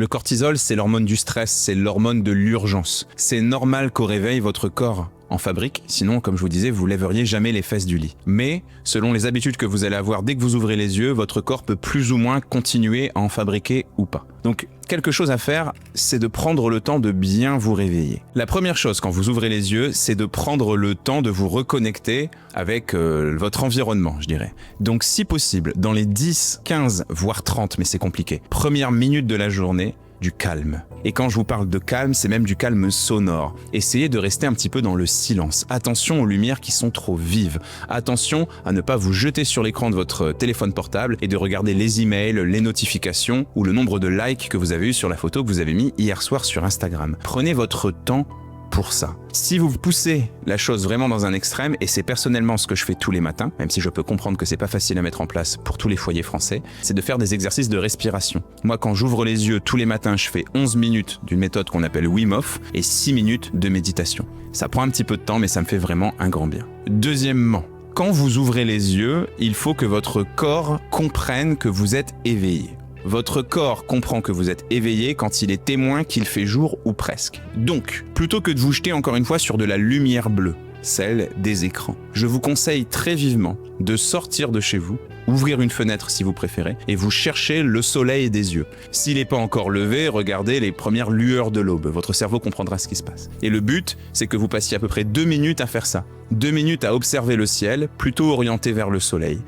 Le cortisol, c'est l'hormone du stress, c'est l'hormone de l'urgence. C'est normal qu'au réveil, votre corps en fabrique, sinon, comme je vous disais, vous lèveriez jamais les fesses du lit. Mais, selon les habitudes que vous allez avoir dès que vous ouvrez les yeux, votre corps peut plus ou moins continuer à en fabriquer ou pas. Donc, quelque chose à faire, c'est de prendre le temps de bien vous réveiller. La première chose quand vous ouvrez les yeux, c'est de prendre le temps de vous reconnecter avec votre environnement, je dirais. Donc, si possible, dans les 10, 15, voire 30, mais c'est compliqué, premières minutes de la journée, du calme. Et quand je vous parle de calme, c'est même du calme sonore. Essayez de rester un petit peu dans le silence. Attention aux lumières qui sont trop vives. Attention à ne pas vous jeter sur l'écran de votre téléphone portable et de regarder les emails, les notifications ou le nombre de likes que vous avez eu sur la photo que vous avez mis hier soir sur Instagram. Prenez votre temps pour ça. Si vous poussez la chose vraiment dans un extrême, et c'est personnellement ce que je fais tous les matins, même si je peux comprendre que c'est pas facile à mettre en place pour tous les foyers français, c'est de faire des exercices de respiration. Moi, quand j'ouvre les yeux tous les matins, je fais 11 minutes d'une méthode qu'on appelle Wim Hof et 6 minutes de méditation. Ça prend un petit peu de temps, mais ça me fait vraiment un grand bien. Deuxièmement, quand vous ouvrez les yeux, il faut que votre corps comprenne que vous êtes éveillé. Votre corps comprend que vous êtes éveillé quand il est témoin qu'il fait jour ou presque. Donc, plutôt que de vous jeter encore une fois sur de la lumière bleue, celle des écrans, je vous conseille très vivement de sortir de chez vous, ouvrir une fenêtre si vous préférez, et vous cherchez le soleil des yeux. S'il n'est pas encore levé, regardez les premières lueurs de l'aube. Votre cerveau comprendra ce qui se passe. Et le but, c'est que vous passiez à peu près 2 minutes à faire ça. 2 minutes à observer le ciel, plutôt orienté vers le soleil.